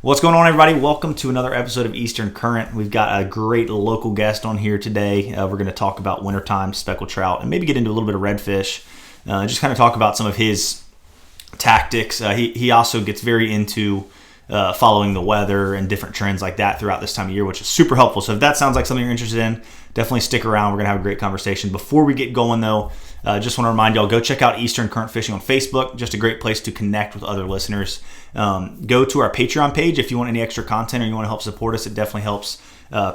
What's going on, everybody? Welcome to another episode of Eastern Current. We've got a great local guest on here today. We're going to talk about wintertime speckled trout and maybe get into a little bit of redfish. Just kind of talk about some of his tactics. He also gets very into following the weather and different trends like that throughout this time of year, which is super helpful. So if that sounds like something you're interested in, definitely stick around. We're going to have a great conversation. Before we get going, though, just want to remind y'all, go check out Eastern Current Fishing on Facebook. Just a great place to connect with other listeners. Go to our Patreon page if you want any extra content or you want to help support us. It definitely helps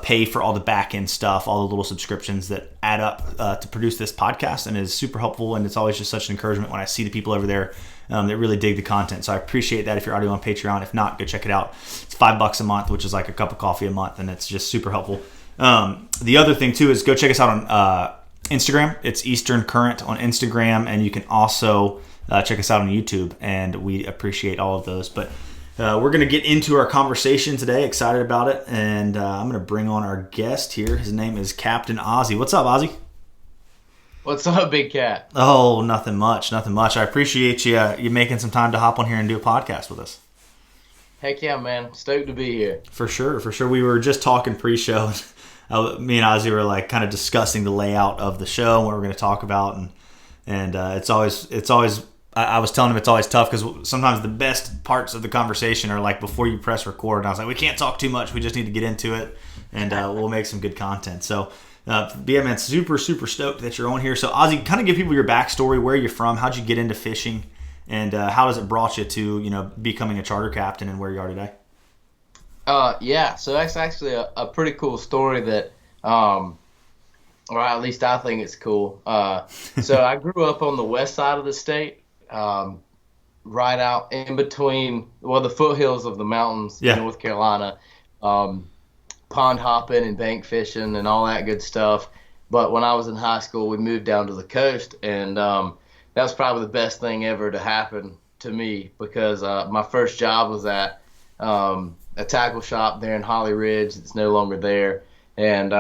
pay for all the back-end stuff, all the little subscriptions that add up to produce this podcast, and is super helpful. And it's always just such an encouragement when I see the people over there that really dig the content. So I appreciate that if you're already on Patreon. If not, go check it out. It's $5 a month, which is like a cup of coffee a month, and it's just super helpful. The other thing, too, is go check us out on Instagram. It's Eastern Current on Instagram, and you can also check us out on YouTube, and we appreciate all of those. But we're going to get into our conversation today. Excited about it, and I'm going to bring on our guest here. His name is Captain Ozzy. What's up, Ozzy? What's up, Big Cat? Oh, nothing much. I appreciate you making some time to hop on here and do a podcast with us. Heck yeah, man. Stoked to be here. For sure. We were just talking pre-show. Me and Ozzy were like kind of discussing the layout of the show and what we're going to talk about, and it's always. I was telling him it's always tough because sometimes the best parts of the conversation are like before you press record. And I was like, we can't talk too much. We just need to get into it, and we'll make some good content. So, yeah, man, super stoked that you're on here. So, Ozzy, kind of give people your backstory, where you're from, how'd you get into fishing, and how has it brought you to becoming a charter captain and where you are today? Yeah, so that's actually a pretty cool story that, or at least I think it's cool. So I grew up on the west side of the state, right out in between, the foothills of the mountains in North Carolina, pond hopping and bank fishing and all that good stuff. But when I was in high school, we moved down to the coast, and that was probably the best thing ever to happen to me because my first job was at a tackle shop there in Holly Ridge. It's no longer there, and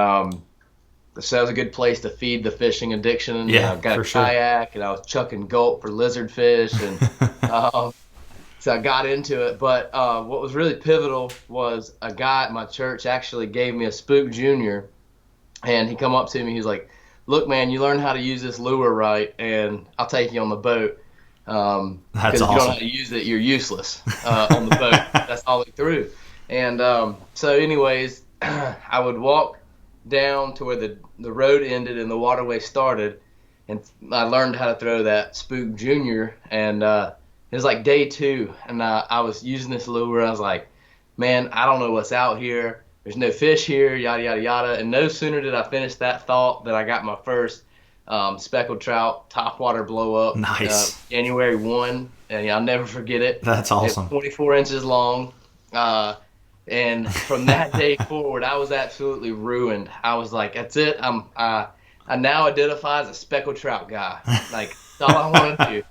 so that was a good place to feed the fishing addiction. Yeah, got a kayak, and I was chucking gulp for lizard fish, and so I got into it. But what was really pivotal was a guy at my church actually gave me a Spook Junior, and he come up to me. He's like, "Look, man, you learn how to use this lure right, and I'll take you on the boat." That's awesome. Because if you don't know how to use it, you're useless on the boat. That's all he threw. And so anyways, I would walk down to where the road ended and the waterway started, and I learned how to throw that Spook Junior, and it was like day 2, and I was using this lure. I was like, man, I don't know what's out here. There's no fish here, yada, yada, yada. And no sooner did I finish that thought than I got my first speckled trout topwater blow up. Nice. January 1, and I'll never forget it. That's awesome. It's 24 inches long. And from that day forward, I was absolutely ruined. I was like, that's it. I now identify as a speckled trout guy. Like, that's all I want to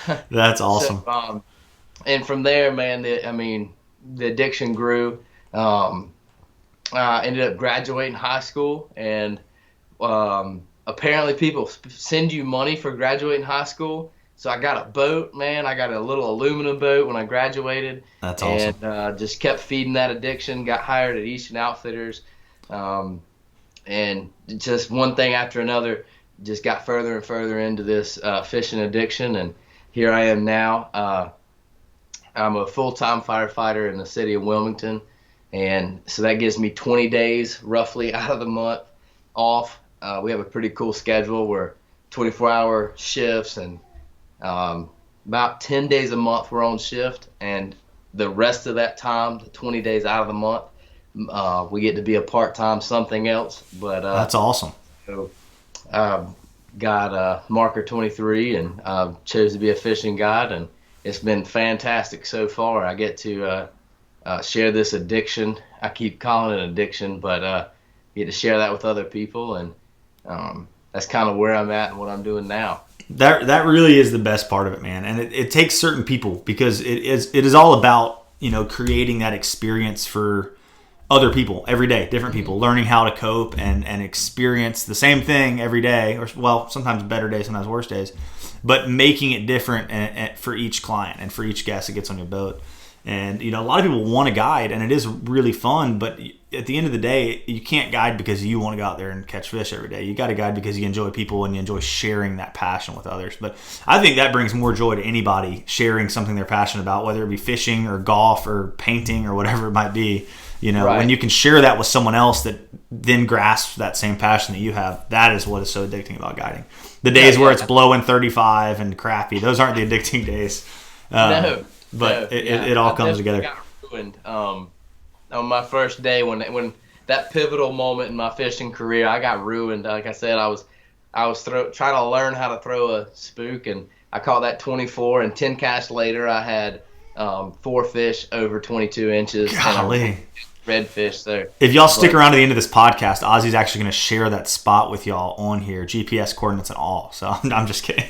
do. That's awesome. So, and from there, man, the addiction grew. I ended up graduating high school, and apparently people send you money for graduating high school. So I got a boat, man. I got a little aluminum boat when I graduated. That's awesome. And just kept feeding that addiction. Got hired at Eastern Outfitters. And just one thing after another, just got further and further into this fishing addiction. And here I am now. I'm a full-time firefighter in the city of Wilmington. And so that gives me 20 days roughly out of the month off. We have a pretty cool schedule. We're 24-hour shifts, and about 10 days a month we're on shift, and the rest of that time, the 20 days out of the month, we get to be a part-time something else. But that's awesome. So got marker 23 and chose to be a fishing guide, and it's been fantastic so far. I get to share this addiction. I keep calling it an addiction, but get to share that with other people, and that's kind of where I'm at and what I'm doing now. That really is the best part of it, man. And it takes certain people, because it is all about, creating that experience for other people every day, different people, learning how to cope and experience the same thing every day, or sometimes better days, sometimes worse days, but making it different for each client and for each guest that gets on your boat. And, a lot of people want to guide, and it is really fun, but at the end of the day, you can't guide because you want to go out there and catch fish every day. You got to guide because you enjoy people and you enjoy sharing that passion with others. But I think that brings more joy to anybody, sharing something they're passionate about, whether it be fishing or golf or painting or whatever it might be. Right. When you can share that with someone else that then grasps that same passion that you have, that is what is so addicting about guiding. The days where it's blowing 35 and crappy, those aren't the addicting days. No. But it all comes together. Got ruined on my first day when that pivotal moment in my fishing career. I got ruined. Like I said, I was trying to learn how to throw a spook, and I caught that 24. And 10 casts later, I had 4 fish over 22 inches. Golly. Redfish. So if y'all stick around to the end of this podcast, Ozzy's actually going to share that spot with y'all on here, GPS coordinates and all. So I'm just kidding.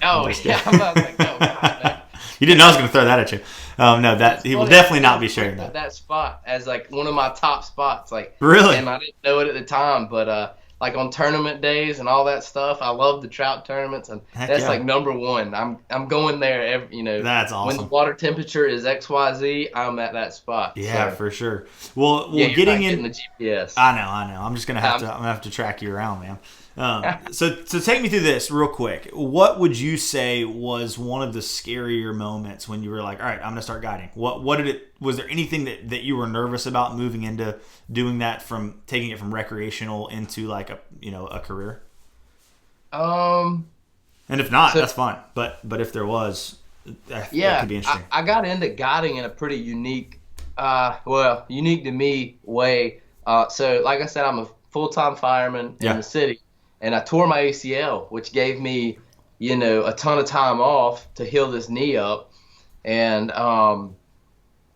Oh, yeah. I'm not like, no, God, man. You didn't know I was going to throw that at you. No, that he will definitely not be sharing that. That spot as like one of my top spots. Like really, and I didn't know it at the time, but like on tournament days and all that stuff, I love the trout tournaments, and that's like number one. I'm going there every. That's awesome. When the water temperature is XYZ, I'm at that spot. Yeah, for sure. Well, you're getting in the GPS. I know. I'm just gonna have to track you around, man. So take me through this real quick. What would you say was one of the scarier moments when you were like, all right, I'm gonna start guiding? Was there anything that you were nervous about moving into doing that, from taking it from recreational into like a career? And if not, that's fine. But if there was, that could be interesting. I got into guiding in a pretty unique to me way. So like I said, I'm a full-time fireman in the city. And I tore my ACL, which gave me, a ton of time off to heal this knee up. And I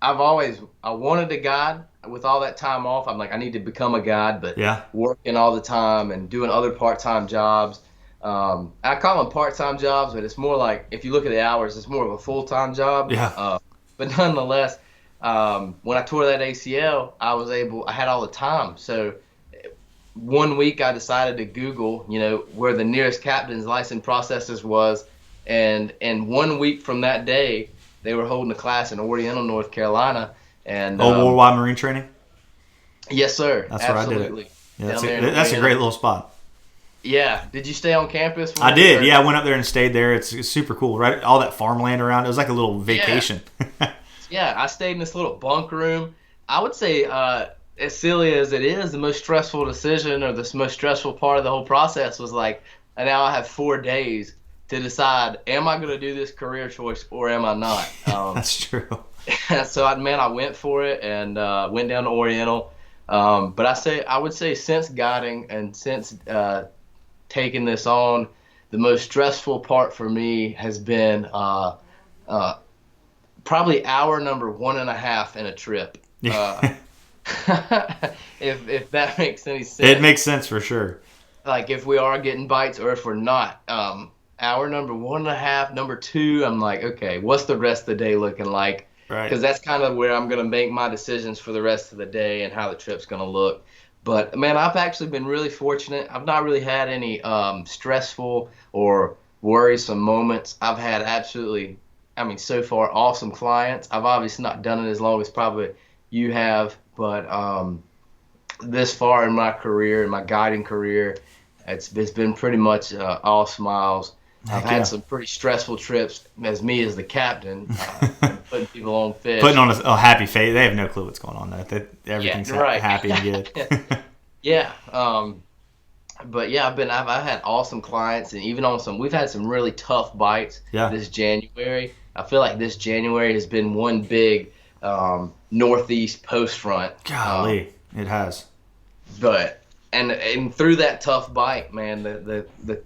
wanted to guide. With all that time off, I'm like, I need to become a guide, but working all the time and doing other part-time jobs. I call them part-time jobs, but it's more like, if you look at the hours, it's more of a full-time job. Yeah. But nonetheless, when I tore that ACL, I had all the time. So one week I decided to Google, where the nearest captain's license processors was, and 1 week from that day, they were holding a class in Oriental, North Carolina. And Worldwide Marine Training? Yes, sir. That's Absolutely. Where I did it. Yeah, that's a great little spot. Yeah. Did you stay on campus? I did. Yeah, I went up there and stayed there. It's super cool, right? All that farmland around. It was like a little vacation. Yeah, I stayed in this little bunk room. I would say, as silly as it is, the most stressful decision or the most stressful part of the whole process was like, and now I have 4 days to decide, am I going to do this career choice or am I not? That's true. So I went for it and went down to Oriental. But I would say since guiding and since taking this on, the most stressful part for me has been probably hour number 1.5 in a trip. If that makes any sense. It makes sense for sure. Like if we are getting bites or if we're not. Hour number 1.5, number 2, I'm like, okay, what's the rest of the day looking like? Right. Because that's kind of where I'm going to make my decisions for the rest of the day and how the trip's going to look. But, man, I've actually been really fortunate. I've not really had any stressful or worrisome moments. I've had so far, awesome clients. I've obviously not done it as long as probably you have, but this far in my career, in my guiding career, it's been pretty much all smiles. I've had some pretty stressful trips as the captain, putting people on fish. Putting on a happy face. They have no clue what's going on though. Everything's happy and good. Yeah. But yeah, I've had awesome clients, and even we've had some really tough bites this January. I feel like this January has been one big northeast post front. Golly, it has. But and through that tough bite, man, the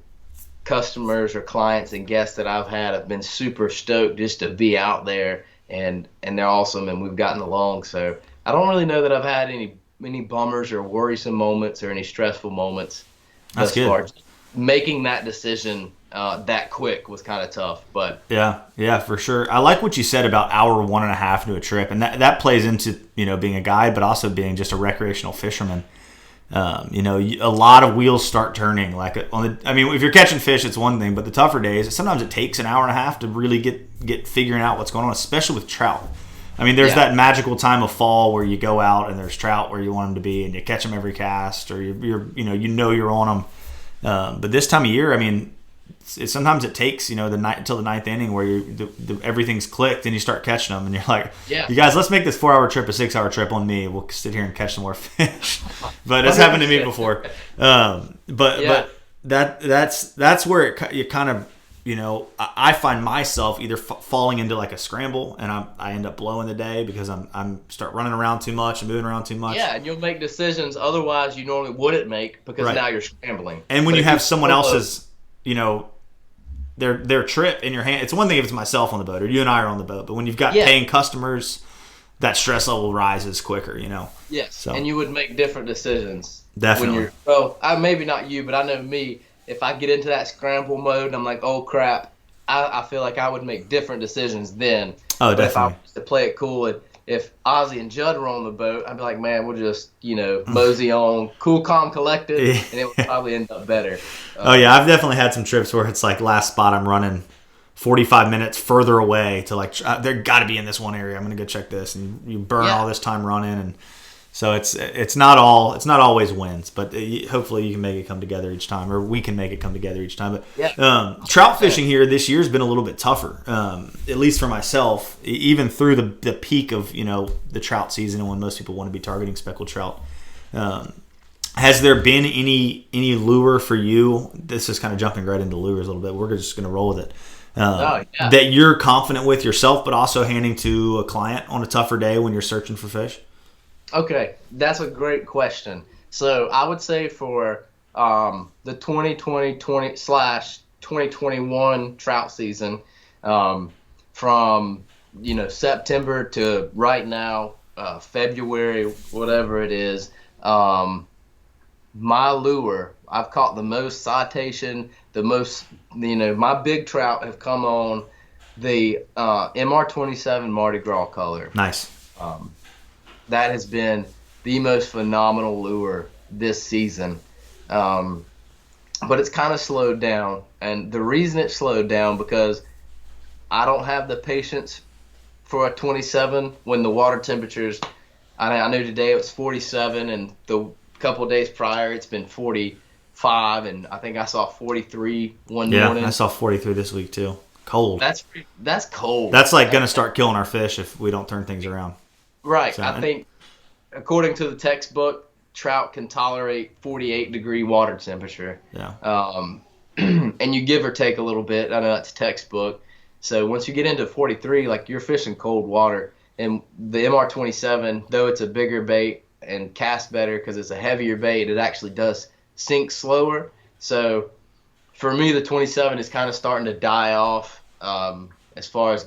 customers or clients and guests that I've had have been super stoked just to be out there, and they're awesome, and we've gotten along. So I don't really know that I've had any bummers or worrisome moments or any stressful moments thus far. Making that decision that quick was kind of tough, but yeah, for sure. I like what you said about hour 1.5 to a trip, and that plays into being a guide, but also being just a recreational fisherman. A lot of wheels start turning. If you're catching fish, it's one thing, but the tougher days, sometimes it takes an hour and a half to really get figuring out what's going on, especially with trout. I mean, there's that magical time of fall where you go out and there's trout where you want them to be, and you catch them every cast, or you're on them. But this time of year, I mean, sometimes it takes until the ninth inning where everything's clicked and you start catching them, and you're like, you guys, let's make this 4-hour trip a 6-hour trip on me. We'll sit here and catch some more fish. But it's happened to me before. But that's where you kind of, I find myself either falling into like a scramble, and I end up blowing the day because I'm start running around too much and moving around too much. Yeah, and you'll make decisions otherwise you normally wouldn't make because now you're scrambling. And when you have someone else's, their trip in your hand, it's one thing if it's myself on the boat or you and I are on the boat, but when you've got paying customers, that stress level rises quicker. Yes, so. And you would make different decisions. Definitely. Maybe not you, but I know me. If I get into that scramble mode and I'm like, oh crap, I feel like I would make different decisions then. Oh, but definitely. If I was to play it cool, and if Ozzy and Jud were on the boat, I'd be like, man, we'll just, mosey on, cool, calm, collected, and it would probably end up better. I've definitely had some trips where it's like last spot I'm running 45 minutes further away to like, they're got to be in this one area. I'm going to go check this, and you burn all this time running, and so it's not always wins, but hopefully you can make it come together each time, or we can make it come together each time. But trout fishing here this year has been a little bit tougher, at least for myself, even through the peak of the trout season and when most people want to be targeting speckled trout. Has there been any lure for you? This is kind of jumping right into lures a little bit. We're just going to roll with it. That you're confident with yourself, but also handing to a client on a tougher day when you're searching for fish? Okay, that's a great question. So I would say for the 2020/2021 trout season, from September to right now, February, whatever it is, my lure, I've caught the most citation, the most, my big trout have come on the MR27 Mardi Gras color. Nice. That has been the most phenomenal lure this season. But it's kind of slowed down. And the reason it slowed down because I don't have the patience for a 27 when the water temperatures, I know today it was 47, and the couple of days prior it's been 45, and I think I saw 43 one morning. Yeah, I saw 43 this week too. Cold. That's cold. That's like going to start killing our fish if we don't turn things around. Right. So, I think, according to the textbook, trout can tolerate 48-degree water temperature. Yeah. And you give or take a little bit. I know that's textbook. So once you get into 43, like you're fishing cold water. And the MR27, though it's a bigger bait and casts better because it's a heavier bait, it actually does sink slower. So for me, the 27 is kind of starting to die off as far as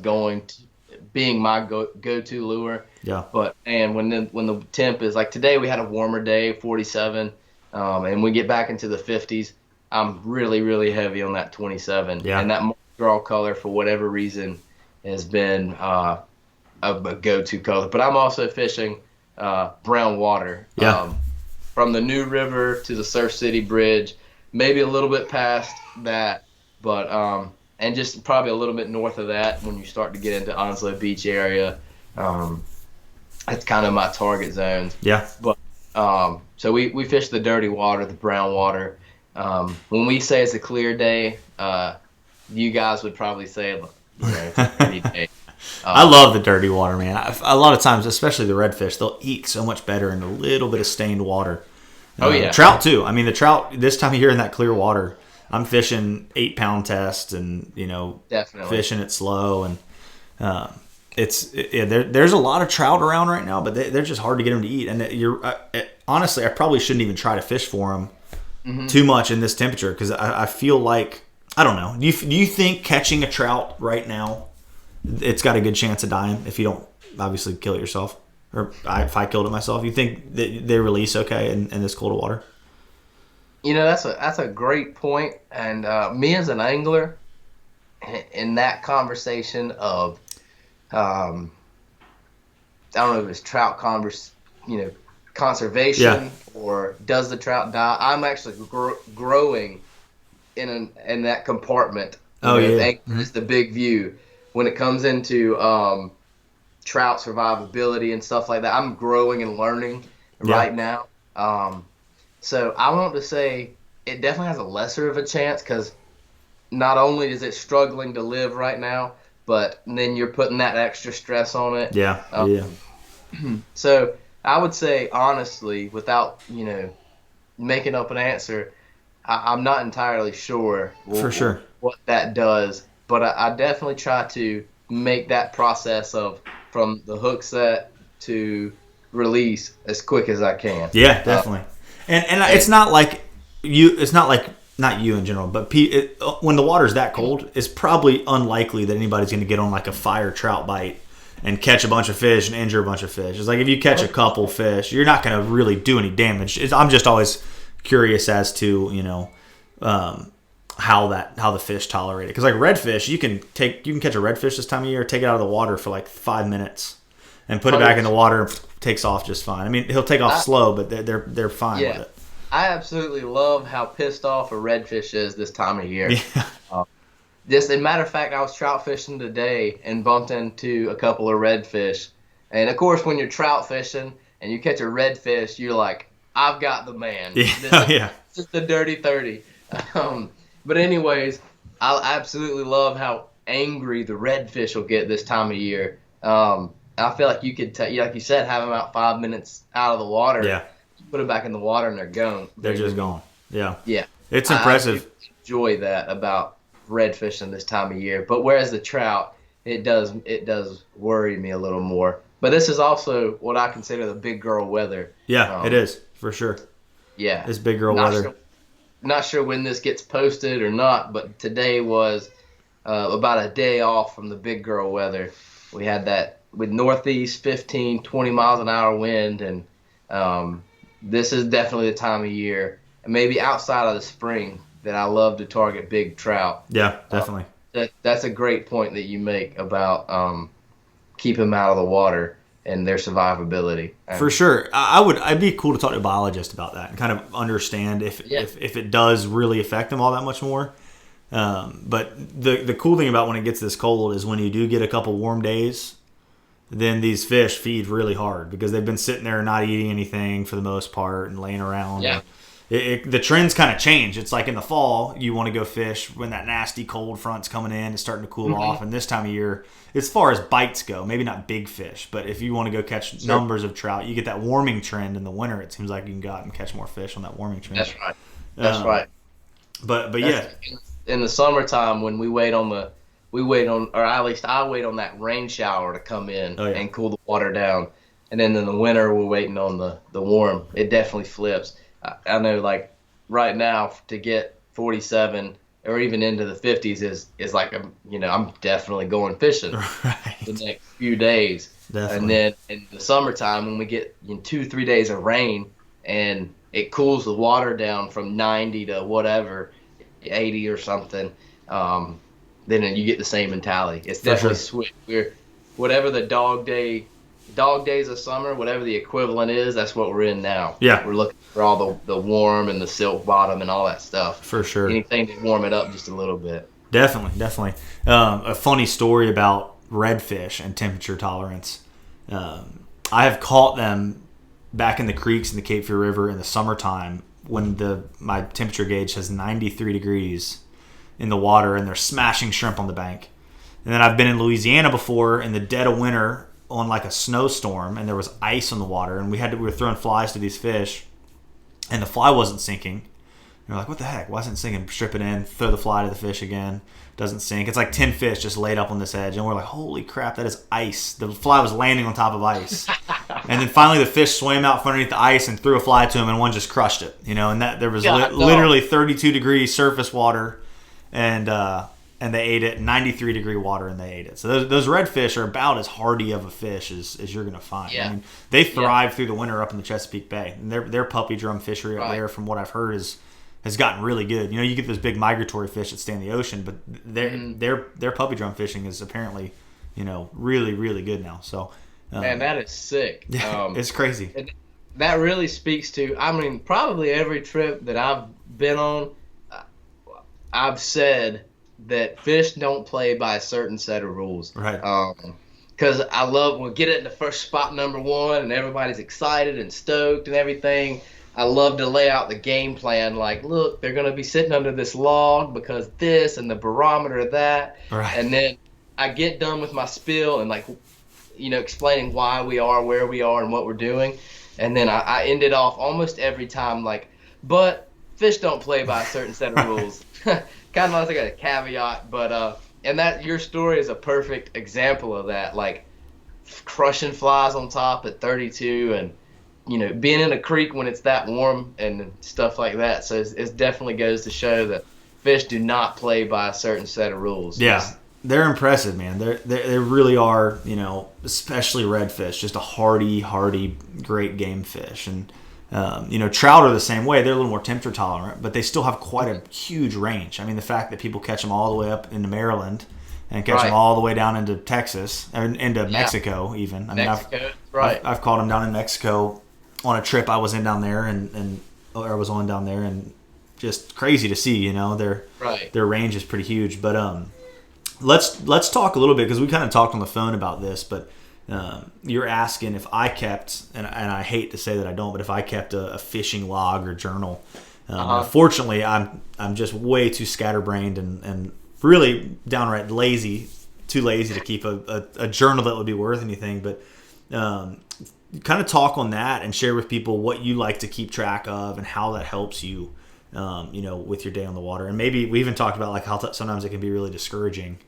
being my go-to lure. Yeah. And when the temp is like today, we had a warmer day, 47, and we get back into the 50s. I'm really, really heavy on that 27. Yeah. And that Mardi Gras color, for whatever reason, has been a go-to color. But I'm also fishing brown water. Yeah. From the New River to the Surf City Bridge, maybe a little bit past that, but and just probably a little bit north of that when you start to get into Onslow Beach area. That's kind of my target zones. Yeah. But so we fish the dirty water, the brown water. When we say it's a clear day, you guys would probably say it's a pretty day. I love the dirty water, man. A lot of times, especially the redfish, they'll eat so much better in a little bit of stained water. Trout too. I mean, the trout this time of year in that clear water, I'm fishing 8-pound tests and definitely fishing it slow, and there's a lot of trout around right now, but they're just hard to get them to eat. And honestly, I probably shouldn't even try to fish for them too much in this temperature because I feel like, I don't know. Do you think catching a trout right now, it's got a good chance of dying if you don't obviously kill it yourself? Or if I killed it myself, you think that they release okay in this cold water? That's a great point. And me as an angler, in that conversation of, I don't know if it's trout conservation or does the trout die? I'm actually growing in that compartment. It's the big view when it comes into trout survivability and stuff like that. I'm growing and learning right now. So I want to say it definitely has a lesser of a chance because not only is it struggling to live right now, but then you're putting that extra stress on it. Yeah. So I would say, honestly, without, making up an answer, I'm not entirely sure what that does, but I definitely try to make that process of from the hook set to release as quick as I can. Yeah, definitely. And it's not like not you in general, but when the water's that cold, it's probably unlikely that anybody's going to get on like a fire trout bite and catch a bunch of fish and injure a bunch of fish. It's like if you catch a couple fish, you're not going to really do any damage. I'm just always curious as to how the fish tolerate it. Because like redfish, you can catch a redfish this time of year, take it out of the water for like 5 minutes, and put it back in the water. And takes off just fine. I mean, he'll take off slow, but they're fine with it. I absolutely love how pissed off a redfish is this time of year. Yeah. As a matter of fact, I was trout fishing today and bumped into a couple of redfish. And of course, when you're trout fishing and you catch a redfish, you're like, I've got the man. Yeah. This is the dirty 30. But anyways, I absolutely love how angry the redfish will get this time of year. I feel like you could, like you said, have them out 5 minutes out of the water. Yeah. Put them back in the water and they're gone. They're just gone. Yeah. Yeah. It's impressive. I enjoy that about redfishing this time of year. But whereas the trout, it does worry me a little more. But this is also what I consider the big girl weather. Yeah, it is for sure. Yeah. It's big girl weather. Not sure when this gets posted or not, but today was about a day off from the big girl weather. We had that with northeast 15, 20 miles an hour wind, and this is definitely the time of year, and maybe outside of the spring, that I love to target big trout. Yeah, definitely. That's a great point that you make about keeping them out of the water and their survivability. For sure. I'd be cool to talk to a biologist about that and kind of understand if it does really affect them all that much more. But the cool thing about when it gets this cold is when you do get a couple warm days, then these fish feed really hard because they've been sitting there not eating anything for the most part and laying around. Yeah. The trends kind of change. It's like in the fall, you want to go fish when that nasty cold front's coming in, it's starting to cool off. And this time of year, as far as bites go, maybe not big fish, but if you want to go catch numbers of trout, you get that warming trend in the winter. It seems like you can go out and catch more fish on that warming trend. That's right. But yeah. In the summertime when or at least I wait on that rain shower to come in and cool the water down. And then in the winter, we're waiting on the warm. It definitely flips. I know, like, right now to get 47 or even into the 50s is like, I'm definitely going fishing the next few days. Definitely. And then in the summertime, when we get 2-3 days of rain and it cools the water down from 90 to whatever, 80 or something, then you get the same mentality. It's definitely switch. Whatever the dog days of summer, whatever the equivalent is, that's what we're in now. Yeah. We're looking for all the warm and the silk bottom and all that stuff. For sure. Anything to warm it up just a little bit. Definitely. A funny story about redfish and temperature tolerance. I have caught them back in the creeks in the Cape Fear River in the summertime when my temperature gauge has 93 degrees in the water and they're smashing shrimp on the bank. And then I've been in Louisiana before in the dead of winter on like a snowstorm and there was ice on the water and we were throwing flies to these fish and the fly wasn't sinking. And we're like, what the heck? Why isn't it sinking? Strip it in, throw the fly to the fish again. Doesn't sink. It's like 10 fish just laid up on this edge and we're like, holy crap, that is ice. The fly was landing on top of ice. And then finally the fish swam out from underneath the ice and threw a fly to him and one just crushed it. And that there was literally 32 degree surface water and they ate it, 93 degree water, and they ate it. So those redfish are about as hardy of a fish as you're going to find. Yeah. I mean, they thrive through the winter up in the Chesapeake Bay. And their puppy drum fishery up there, from what I've heard, has gotten really good. You get those big migratory fish that stay in the ocean, but their puppy drum fishing is apparently, really, really good now. So, man, that is sick. It's crazy. That really speaks to, probably every trip that I've been on, I've said that fish don't play by a certain set of rules. Right. because I love we'll get it in the first spot #1 and everybody's excited and stoked and everything. I love to lay out the game plan like, look, they're going to be sitting under this log because this and the barometer that. Right. And then I get done with my spiel and like, explaining why we are where we are and what we're doing. And then I end it off almost every time like, but fish don't play by a certain set of rules. Kind of like a caveat, but and that your story is a perfect example of that, like crushing flies on top at 32 and being in a creek when it's that warm and stuff like that. So it definitely goes to show that fish do not play by a certain set of rules. Yeah, they're impressive, man. They really are, especially redfish, just a hardy, great game fish. And, trout are the same way. They're a little more temperature tolerant, but they still have quite a huge range. I mean, the fact that people catch them all the way up into Maryland and catch them all the way down into Texas, and into Mexico even. I mean, I've caught them down in Mexico on a trip I was in down there and just crazy to see, their range is pretty huge. But let's talk a little bit, because we kind of talked on the phone about this, but you're asking if I kept, and I hate to say that I don't, but if I kept a fishing log or journal. Unfortunately, I'm just way too scatterbrained and really downright too lazy to keep a journal that would be worth anything. But kind of talk on that and share with people what you like to keep track of and how that helps you, with your day on the water. And maybe we even talked about like how sometimes it can be really discouraging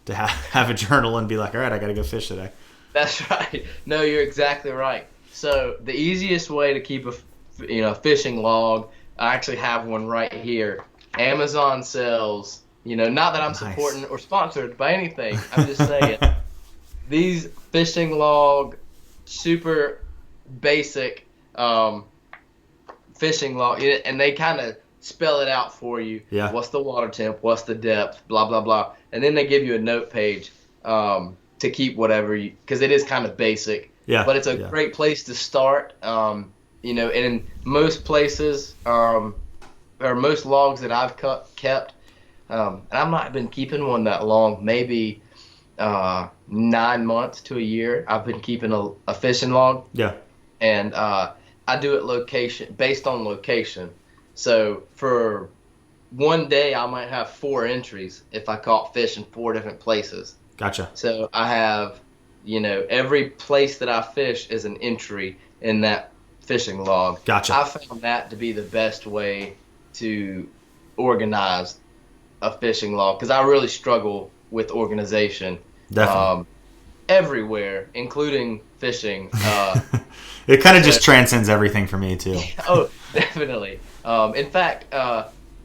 to have a journal and be like, all right, I got to go fish today. That's right. No, you're exactly right. So the easiest way to keep a fishing log, I actually have one right here. Amazon sells, not that I'm supporting or sponsored by anything. I'm just saying these fishing log, super basic fishing log, and they kind of spell it out for you. Yeah. What's the water temp? What's the depth? Blah, blah, blah. And then they give you a note page to keep whatever because it is kind of basic. Yeah. But it's a great place to start. And in most places, or most logs that I've kept, and I've not been keeping one that long, maybe 9 months to a year. I've been keeping a fishing log. Yeah. And I do it based on location. So for one day, I might have 4 entries if I caught fish in 4 different places. Gotcha. So I have, every place that I fish is an entry in that fishing log. Gotcha. I found that to be the best way to organize a fishing log, because I really struggle with organization. Definitely. Everywhere, including fishing. It kind of just transcends everything for me too. Oh, definitely. In fact,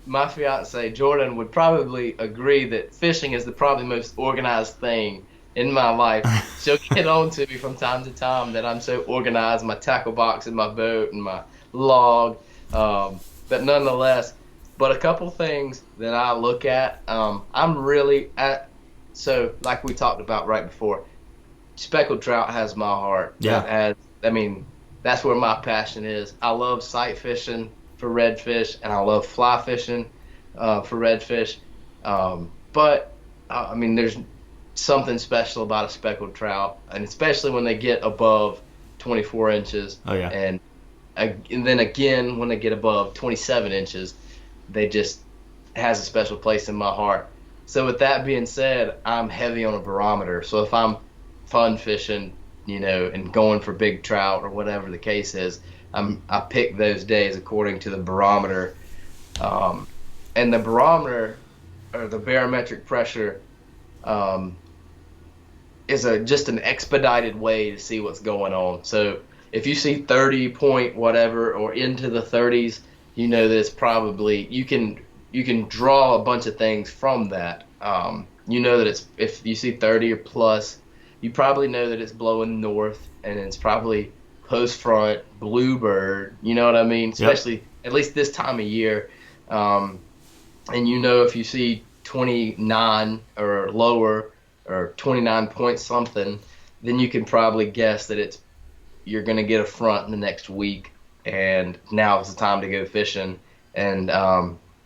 my fiance Jordan would probably agree that fishing is the probably most organized thing in my life. She'll get on to me from time to time that I'm so organized, my tackle box in my boat and my log. But nonetheless, a couple things that I look at, I'm really at. So like we talked about right before, speckled trout has my heart. Yeah. That's where my passion is. I love sight fishing for redfish, and I love fly fishing for redfish. But there's something special about a speckled trout, and especially when they get above 24 inches. Oh yeah. And then again, when they get above 27 inches, they just has a special place in my heart. So with that being said, I'm heavy on a barometer. So if I'm fun fishing, and going for big trout or whatever the case is, I pick those days according to the barometer. And the barometer, or the barometric pressure, is just an expedited way to see what's going on. So if you see 30 point whatever or into the 30s, this probably you can draw a bunch of things from that. That it's, if you see 30 or plus, you probably know that it's blowing north, and it's probably post front, bluebird, you know what I mean? Especially at least this time of year. And if you see 29 or lower, or 29 point something, then you can probably guess that you're going to get a front in the next week, and now is the time to go fishing. And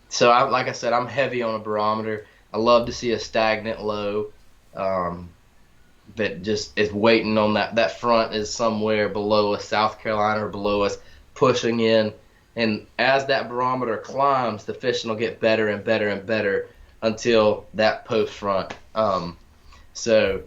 so like I said, I'm heavy on a barometer. I love to see a stagnant low. that just is waiting on that front is somewhere below us, South Carolina or below us, pushing in. And as that barometer climbs, the fishing will get better and better and better until that post front. So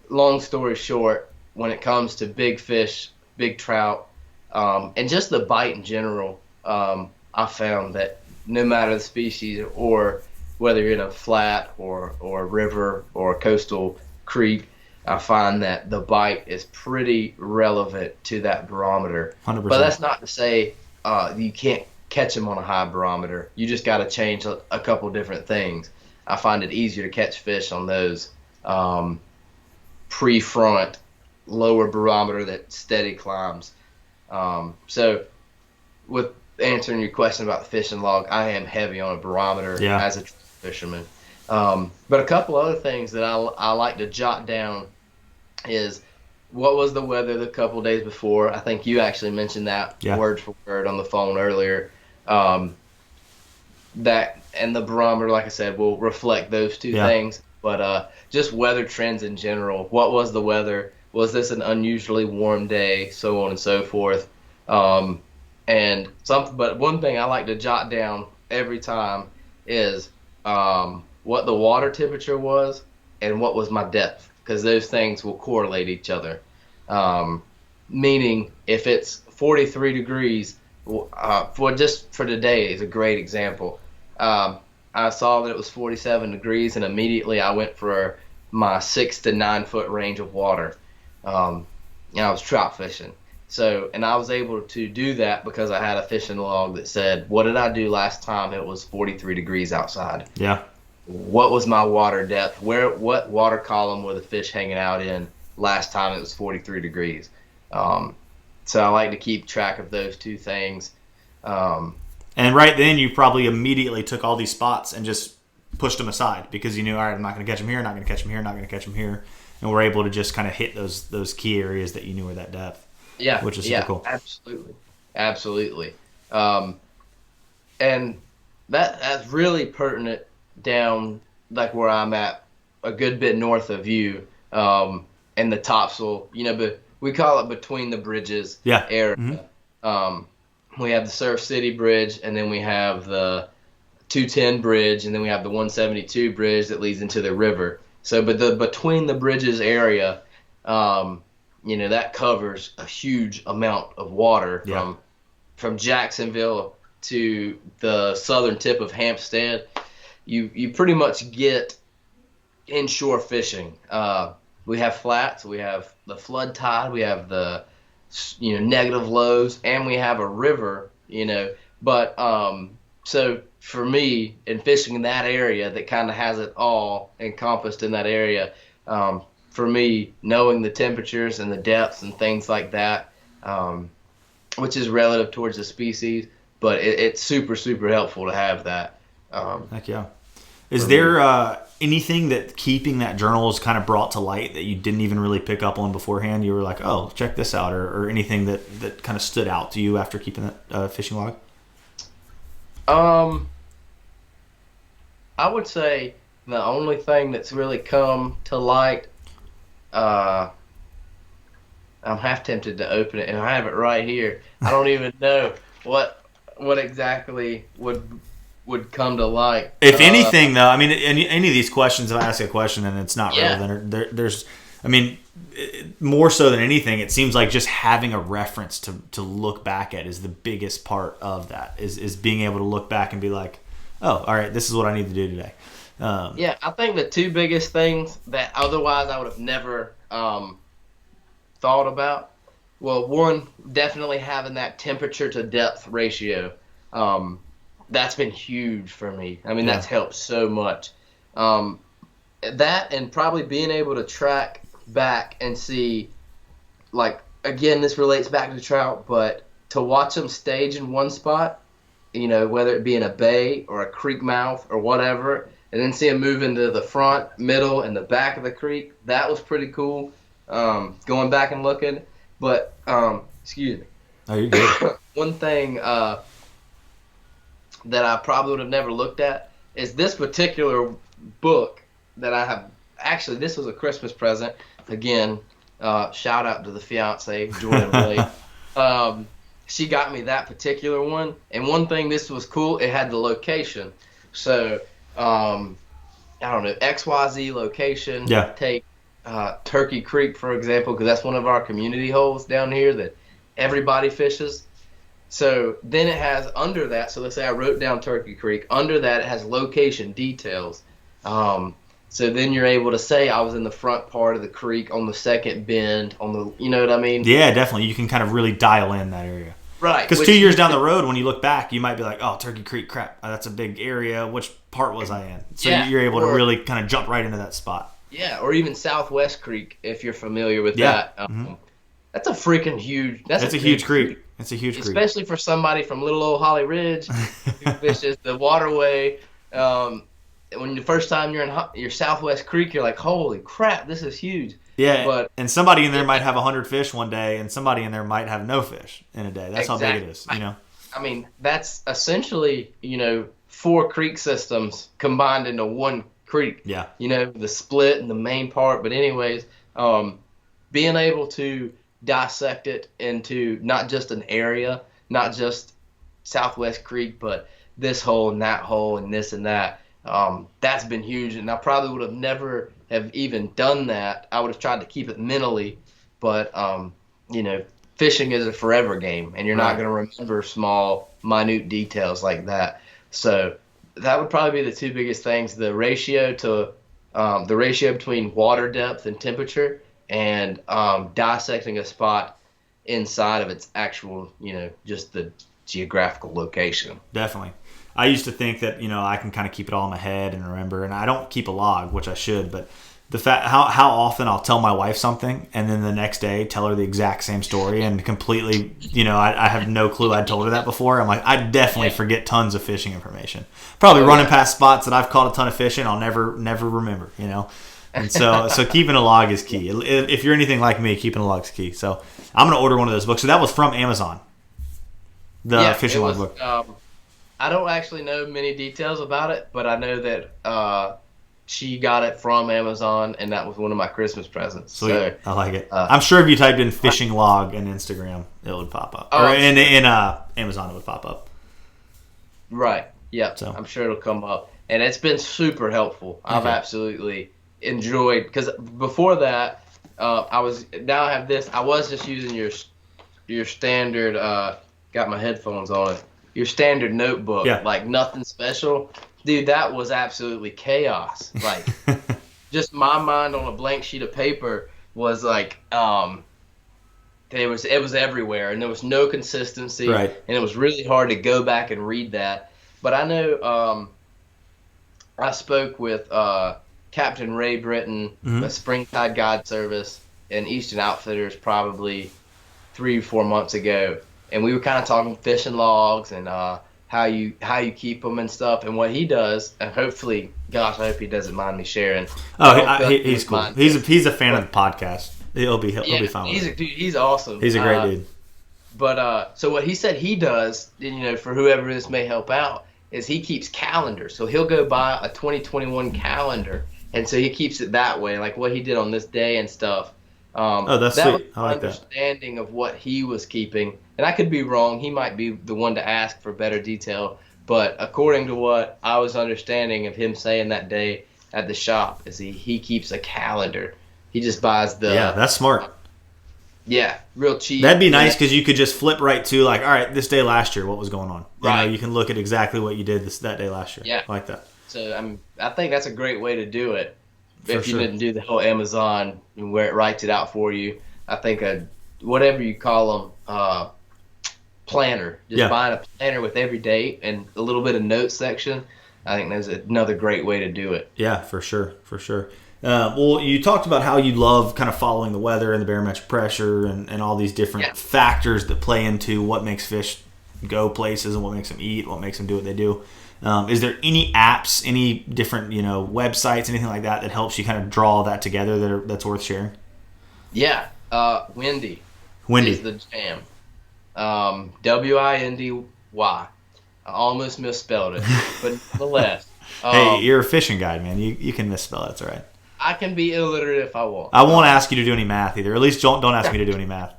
long story short, when it comes to big fish, big trout, and just the bite in general, I found that no matter the species or whether you're in a flat or a river or a coastal creek, I find that the bite is pretty relevant to that barometer. 100%. But that's not to say you can't catch them on a high barometer. You just got to change a couple different things. I find it easier to catch fish on those pre-front, lower barometer that steady climbs. So with answering your question about the fishing log, I am heavy on a barometer as a fisherman. But a couple other things that I like to jot down is what was the weather the couple days before. I think you actually mentioned that word for word on the phone earlier. That and the barometer, like I said, will reflect those two things. But just weather trends in general. What was the weather? Was this an unusually warm day? So on and so forth. But one thing I like to jot down every time is what the water temperature was and what was my depth, because those things will correlate each other. Meaning, if it's 43 degrees, for today is a great example. I saw that it was 47 degrees, and immediately I went for my 6 to 9 foot range of water. I was trout fishing. So, and I was able to do that because I had a fishing log that said, what did I do last time it was 43 degrees outside? Yeah. What was my water depth? What water column were the fish hanging out in last time it was 43 degrees? So I like to keep track of those two things. And right then you probably immediately took all these spots and just pushed them aside because you knew, all right, I'm not going to catch them here, not going to catch them here, not going to catch them here. And we're able to just kind of hit those key areas that you knew were that depth. Yeah, which is super cool. Absolutely. And that's really pertinent down like where I'm at, a good bit north of you, in the topsail. But we call it between the bridges area. Mm-hmm. We have the Surf City Bridge, and then we have the 210 Bridge, and then we have the 172 Bridge that leads into the river. So, but the between the bridges area, that covers a huge amount of water from Jacksonville to the southern tip of Hampstead. You pretty much get inshore fishing. We have flats, we have the flood tide, we have the negative lows, and we have a river. But so for me, in fishing in that area that kind of has it all encompassed in that area. For me, knowing the temperatures and the depths and things like that, which is relative towards the species, but it's super, super helpful to have that. Heck yeah. Is there anything that keeping that journal has kind of brought to light that you didn't even really pick up on beforehand? You were like, oh, check this out, or anything that kind of stood out to you after keeping that fishing log? I would say the only thing that's really come to light, I'm half tempted to open it, and I have it right here. I don't even know what exactly would come to light. If anything, though, I mean, any of these questions, if I ask a question and it's not relevant, there's, I mean, more so than anything, it seems like just having a reference to look back at is the biggest part of that, is being able to look back and be like, oh, all right, this is what I need to do today. I think the two biggest things that otherwise I would have never thought about, well, one, definitely having that temperature to depth ratio. That's been huge for me. I mean, that's helped so much. That and probably being able to track back and see, like, again, this relates back to trout, but to watch them stage in one spot, whether it be in a bay or a creek mouth or whatever, and then see them move into the front, middle, and the back of the creek, that was pretty cool. Going back and looking. But, excuse me. Oh, you're good. One thing that I probably would have never looked at is this particular book that I have actually, this was a Christmas present. Again, shout out to the fiance, Jordan Blake. She got me that particular one. And one thing, this was cool, it had the location. So, I don't know, XYZ location. Yeah. Take Turkey Creek, for example, because that's one of our community holes down here that everybody fishes. So then it has under that, so let's say I wrote down Turkey Creek. Under that, it has location details. So then you're able to say I was in the front part of the creek on the second bend, you know what I mean? Yeah, definitely. You can kind of really dial in that area. Right. Because 2 years down the road, when you look back, you might be like, oh, Turkey Creek, crap, that's a big area. Which part was I in? So you're able to really kind of jump right into that spot. Yeah, or even Southwest Creek, if you're familiar with that. That's a freaking huge. That's a huge creek. It's a huge creek. Especially for somebody from little old Holly Ridge who fishes the waterway. When the first time you're in your Southwest Creek, you're like, holy crap, this is huge. Yeah, and somebody in there might have 100 fish one day, and somebody in there might have no fish in a day. That's how big it is, you know? I mean, that's essentially, 4 creek systems combined into one creek. Yeah. The split and the main part. But anyways, being able to dissect it into not just an area, not just Southwest Creek, but this hole and that hole and this and that, that's been huge. And I probably would have never have even done that. I would have tried to keep it mentally, but fishing is a forever game, and you're not going to remember small, minute details like that. So that would probably be the 2 biggest things: the ratio between water depth and temperature, and dissecting a spot inside of its actual, just the geographical location. Definitely. I used to think that, I can kind of keep it all in my head and remember, and I don't keep a log, which I should, but the fact how often I'll tell my wife something and then the next day tell her the exact same story and completely, I have no clue I'd told her that before. I'm like, I definitely forget tons of fishing information. Probably running past spots that I've caught a ton of fish in, I'll never remember, And so keeping a log is key. If you're anything like me, keeping a log is key. So I'm going to order one of those books. So that was from Amazon, the fishing log book. I don't actually know many details about it, but I know that she got it from Amazon, and that was one of my Christmas presents. Sweet. So, I like it. I'm sure if you typed in fishing log in Instagram, it would pop up. Or in Amazon, it would pop up. Right. Yeah. So. I'm sure it'll come up. And it's been super helpful. Okay. I've absolutely enjoyed, because before that, I was just using your standard, got my headphones on it, your standard notebook, like nothing special. Dude, that was absolutely chaos. Like, just my mind on a blank sheet of paper was like, it was everywhere, and there was no consistency, right. And it was really hard to go back and read that. But I know I spoke with Captain Ray Britton, the Springtide Guide Service, and Eastern Outfitters probably 3 or 4 months ago, and we were kind of talking fishing logs and how you keep them and stuff, and what he does, and hopefully, gosh, I hope he doesn't mind me sharing. Oh, he's cool. He's a fan of the podcast. He'll be fine with it. He's awesome. He's a great dude. But so what he said he does, for whoever this may help out, is he keeps calendars. So he'll go buy a 2021 calendar, and so he keeps it that way, like what he did on this day and stuff. That's that sweet. I like that. Understanding of what he was keeping, and I could be wrong. He might be the one to ask for better detail, but according to what I was understanding of him saying that day at the shop, is he keeps a calendar. He just buys the. Yeah, that's smart. Yeah, real cheap. That'd be nice, because you could just flip right to, like, all right, this day last year, what was going on? Right. You can look at exactly what you did that day last year. Yeah, I like that. So I think that's a great way to do it. If you sure. didn't do the whole Amazon where it writes it out for you, I think whatever you call them, planner. Just buying a planner with every date and a little bit of notes section. I think that's another great way to do it. Yeah, for sure. Well, you talked about how you love kind of following the weather and the barometric pressure and all these different factors that play into what makes fish go places and what makes them eat, what makes them do what they do. Is there any apps, any different websites, anything like that helps you kind of draw that together that's worth sharing? Yeah, Windy is the jam. Windy. I almost misspelled it, but nonetheless. Hey, you're a fishing guide, man. You can misspell it. That's all right. I can be illiterate if I want. I won't ask you to do any math either. At least don't ask me to do any math.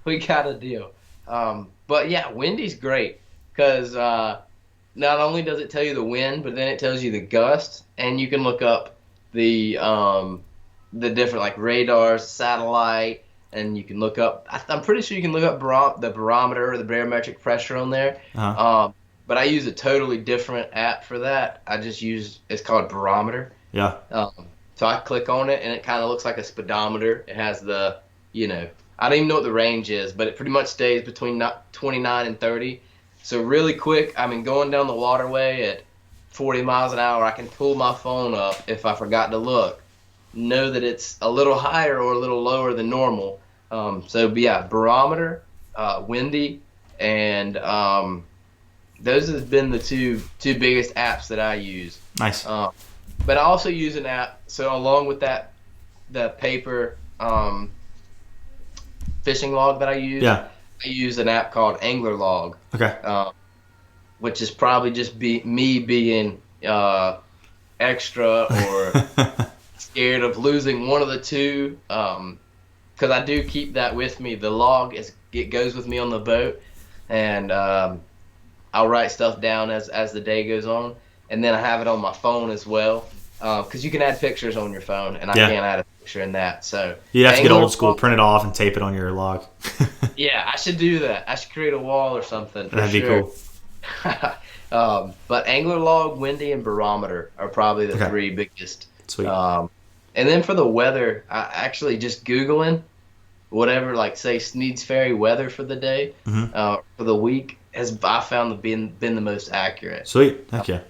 We got a deal. But yeah, windy's great because not only does it tell you the wind, but then it tells you the gust, and you can look up the different like radars, satellite, and you can look up. I'm pretty sure you can look up the barometer or the barometric pressure on there. Uh-huh. But I use a totally different app for that. It's called Barometer. Yeah. So I click on it, and it kind of looks like a speedometer. It has I don't even know what the range is, but it pretty much stays between 29 and 30. So really quick, going down the waterway at 40 miles an hour, I can pull my phone up if I forgot to look, know that it's a little higher or a little lower than normal. Barometer, windy, and those have been the two biggest apps that I use. Nice. But I also use an app. So along with that, the paper fishing log that I use, I use an app called Angler Log. Okay. Which is probably just me being extra or scared of losing one of the two. Because I do keep that with me. The log it goes with me on the boat, and I'll write stuff down as the day goes on, and then I have it on my phone as well, because you can add pictures on your phone, and I can't add a picture in that. So you have to get old school, print it off, and tape it on your log. Yeah, I should do that. I should create a wall or something. That'd be cool. But Angler Log, Windy, and Barometer are probably the three biggest. Sweet. And then for the weather, I actually just Googling whatever, like say Sneads Ferry weather for the day, for the week, I found been the most accurate. Sweet. Heck yeah.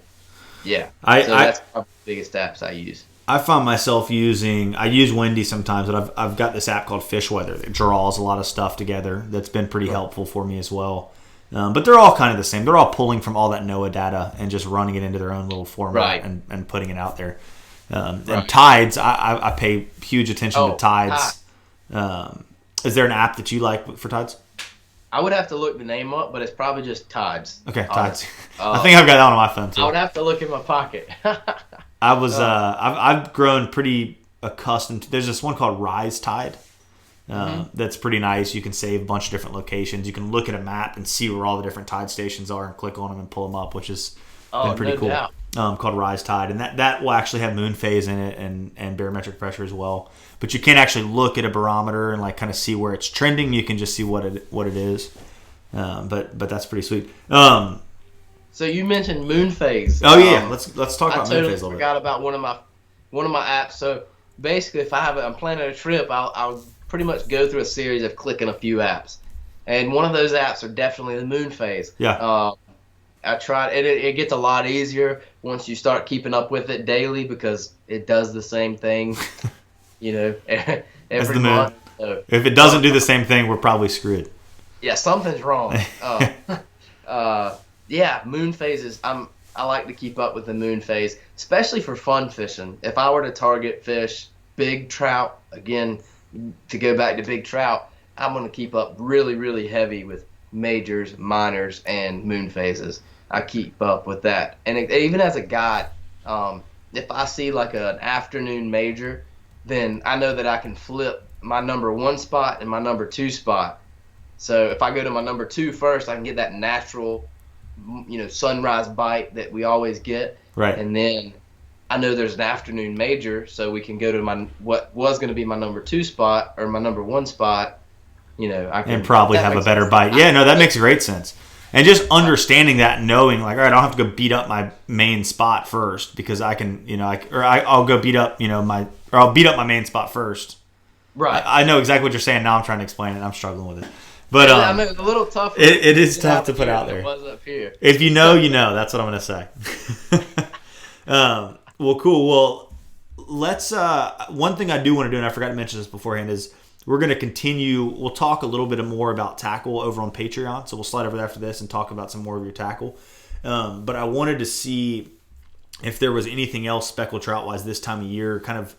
Yeah. That's probably the biggest apps I use. I find myself I use Windy sometimes, but I've got this app called Fish Weather that draws a lot of stuff together. That's been pretty helpful for me as well. But they're all kind of the same. They're all pulling from all that NOAA data and just running it into their own little format and putting it out there. And tides, I pay huge attention to tides. Is there an app that you like for tides? I would have to look the name up, but it's probably just Tides. Okay, Tides. I think I've got that on my phone too. I would have to look in my pocket. I've grown pretty accustomed to. There's this one called Rise Tide. That's pretty nice. You can save a bunch of different locations. You can look at a map and see where all the different tide stations are and click on them and pull them up, which has been pretty cool. Doubt. Called Rise Tide, and that will actually have moon phase in it and barometric pressure as well. But you can't actually look at a barometer and like kind of see where it's trending. You can just see what it is. But that's pretty sweet. So you mentioned moon phase. Oh yeah, let's talk about moon phase a little bit. I forgot about one of my apps. So basically, if I'm planning a trip, I'll pretty much go through a series of clicking a few apps, and one of those apps are definitely the moon phase. Yeah. I tried it. It gets a lot easier once you start keeping up with it daily because it does the same thing, every month. So, if it doesn't do the same thing, we're probably screwed. Yeah, something's wrong. Yeah, moon phases. I like to keep up with the moon phase, especially for fun fishing. If I were to target fish big trout, again, to go back to big trout, I'm going to keep up really, really heavy with majors, minors, and moon phases. I keep up with that. And even as a guide, if I see like an afternoon major, then I know that I can flip my number 1 spot and my number 2 spot. So if I go to my number 2 first, I can get that natural, sunrise bite that we always get. Right. And then I know there's an afternoon major, so we can go to what was going to be my number 2 spot or my number 1 spot. I can probably have a better bite. Yeah, no, that makes great sense. And just understanding that, and knowing like, all right, I don't have to go beat up my main spot first because I can, I'll go beat up, I'll beat up my main spot first. Right. I know exactly what you're saying. Now I'm trying to explain it. I'm struggling with it. But it's a little tough. It is tough to put out there. It was up here. If you know, you know. That's what I'm going to say. Well, cool. Well, let's. One thing I do want to do, and I forgot to mention this beforehand, is we're going to continue. We'll talk a little bit more about tackle over on Patreon. So we'll slide over after this and talk about some more of your tackle. But I wanted to see if there was anything else speckled trout wise this time of year. Kind of,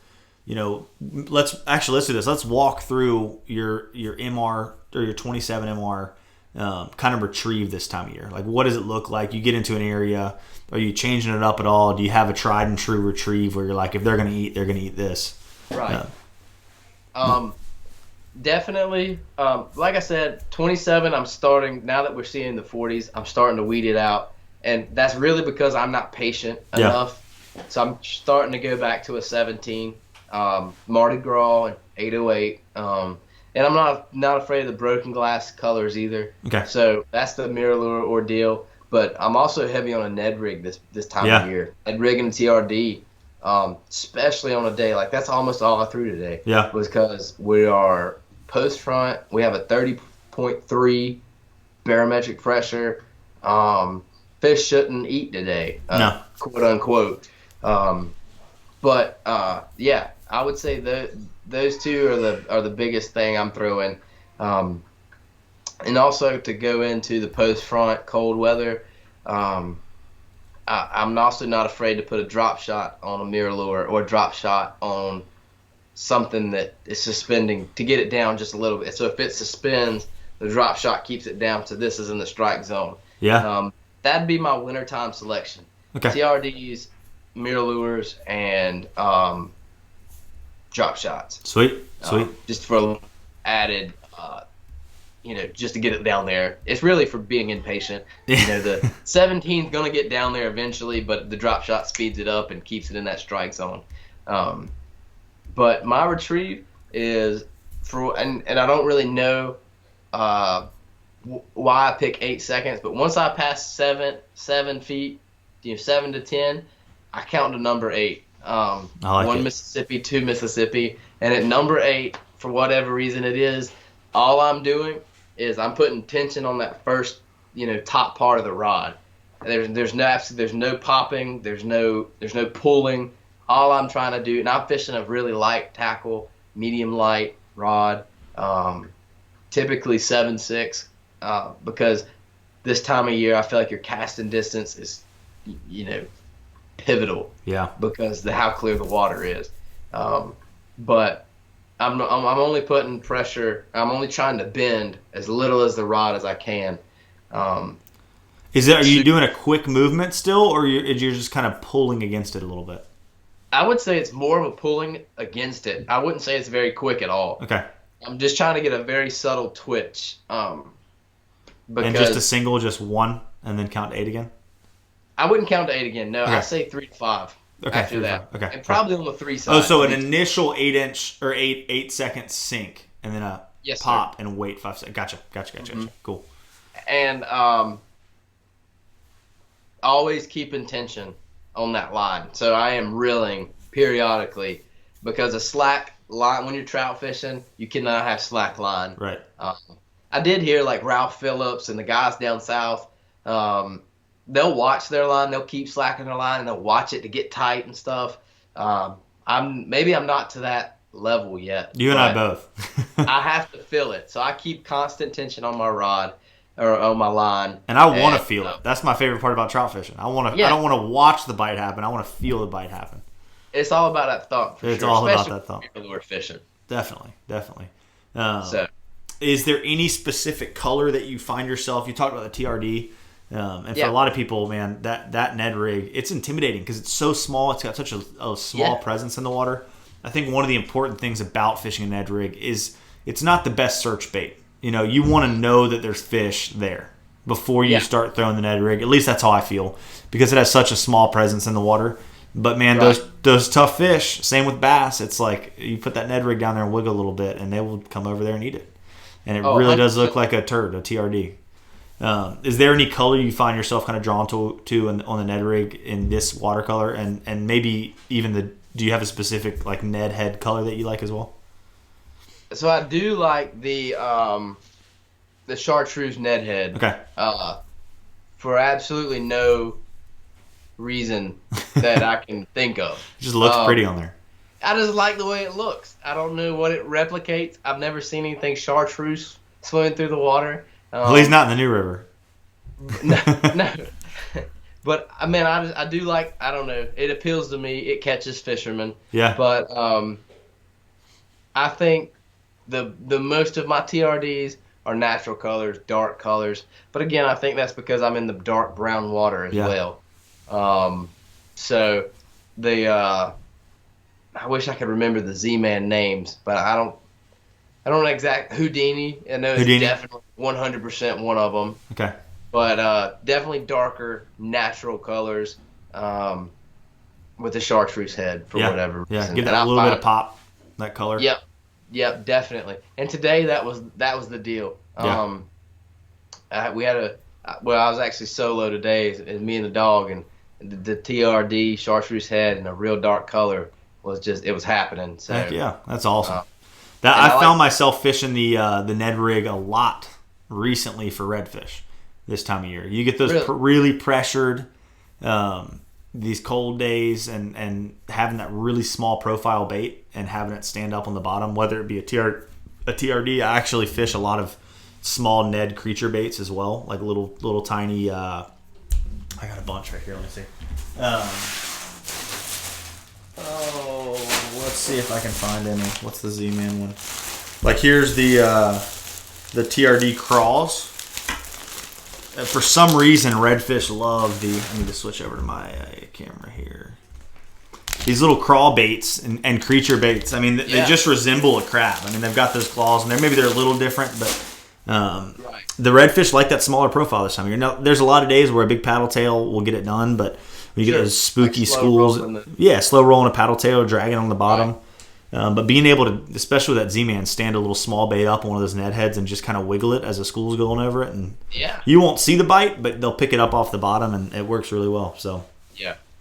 let's do this. Let's walk through your MR or your 27 MR kind of retrieve this time of year? Like, what does it look like? You get into an area, are you changing it up at all? Do you have a tried and true retrieve where you're like, if they're going to eat, they're going to eat this? Right. Definitely. Like I said, 27, I'm starting, now that we're seeing the 40s, I'm starting to weed it out. And that's really because I'm not patient enough. So I'm starting to go back to a 17, Mardi Gras and 808. And I'm not afraid of the broken glass colors either. Okay. So that's the mirror lure ordeal. But I'm also heavy on a Ned rig this time of year. Ned rig and TRD, especially on a day like that's almost all I threw today. Yeah. Because we are post front. We have a 30.3 barometric pressure. Fish shouldn't eat today, quote unquote. But I would say those two are the biggest thing I'm throwing. And also to go into the post front cold weather, I'm also not afraid to put a drop shot on a mirror lure or a drop shot on something that is suspending to get it down just a little bit. So if it suspends, the drop shot keeps it down to this is in the strike zone. Yeah. That'd be my wintertime selection. Okay. TRDs, mirror lures, and drop shots. Sweet. Just for added, just to get it down there. It's really for being impatient. The 17's going to get down there eventually, but the drop shot speeds it up and keeps it in that strike zone. But my retrieve is and I don't really know why I pick 8 seconds, but once I pass 7 feet, 7 to 10, I count to number 8. I like 1 it. Mississippi, 2 Mississippi, and at number 8, for whatever reason it is, all I'm doing is I'm putting tension on that first, top part of the rod. There's no popping, there's no pulling. All I'm trying to do, and I'm fishing a really light tackle, medium light rod, typically 7.6, because this time of year I feel like your casting distance is, pivotal. Yeah. Because how clear the water is. But I'm only putting pressure. I'm only trying to bend as little as the rod as I can. Are you doing a quick movement still, or you're just kind of pulling against it a little bit? I would say it's more of a pulling against it. I wouldn't say it's very quick at all. Okay. I'm just trying to get a very subtle twitch. And just a single, just 1, and then count to 8 again? I wouldn't count to 8 again. No, okay. I say 3 to 5 after that. Okay. And probably on the 3 side. Oh, so an initial 8-inch or 8-second sink, and then a pop and wait 5 seconds. Gotcha. Mm-hmm. Cool. And always keeping tension on that line. So I am reeling periodically because a slack line, when you're trout fishing, you cannot have slack line. Right. I did hear like Ralph Phillips and the guys down south, they'll watch their line, they'll keep slacking their line, and they'll watch it to get tight and stuff. I'm not to that level yet. You and I both. I have to feel it, so I keep constant tension on my rod or on my line. And I want to feel it. That's my favorite part about trout fishing. I don't want to watch the bite happen. I want to feel the bite happen. It's all about that thump. It's all about that thump. Lure fishing. Definitely. So, is there any specific color that you find yourself? You talked about the TRD. And for a lot of people, man, that Ned rig, it's intimidating because it's so small. It's got such a small presence in the water. I think one of the important things about fishing a Ned rig is it's not the best search bait. You want to know that there's fish there before you start throwing the Ned rig. At least that's how I feel because it has such a small presence in the water. But, man, those tough fish, same with bass, it's like you put that Ned rig down there and wiggle a little bit, and they will come over there and eat it. And it really does look like a turd, a TRD. Is there any color you find yourself kind of drawn to on the Ned rig in this watercolor, and maybe even do you have a specific like Ned head color that you like as well? So I do like the chartreuse Ned head. Okay. For absolutely no reason that I can think of. It just looks pretty on there. I just like the way it looks. I don't know what it replicates. I've never seen anything chartreuse swimming through the water. Well, he's not in the New River. No. But I mean, I do like. I don't know. It appeals to me. It catches fishermen. Yeah. But I think the most of my TRDs are natural colors, dark colors. But again, I think that's because I'm in the dark brown water as well. So the I wish I could remember the Z-Man names, but I don't know exact Houdini. I know it's definitely 100% one of them. Okay. But definitely darker, natural colors with the chartreuse head for whatever reason. Yeah, give that a little bit of pop, that color. Yep, definitely. And today that was the deal. We had I was actually solo today, and me and the dog, and the TRD chartreuse head and a real dark color it was happening. So heck yeah, that's awesome. I found myself fishing the Ned rig a lot recently for redfish this time of year. You get those really pressured, these cold days, and having that really small profile bait and having it stand up on the bottom, whether it be a TRD. I actually fish a lot of small Ned creature baits as well, like little tiny. I got a bunch right here. Let me see. Let's see if I can find any. What's the Z-Man one? Like here's the TRD crawls. For some reason, redfish love the. I need to switch over to my camera here. These little crawl baits and creature baits. I mean, they just resemble a crab. I mean, they've got those claws, and maybe they're a little different, but the redfish like that smaller profile this time of year. Now, there's a lot of days where a big paddle tail will get it done, but when you get those spooky schools, slow rolling a paddle tail, dragging on the bottom. But being able to, especially with that Z-Man, stand a little small bait up on one of those Ned heads and just kind of wiggle it as the school's going over it, and you won't see the bite, but they'll pick it up off the bottom, and it works really well. So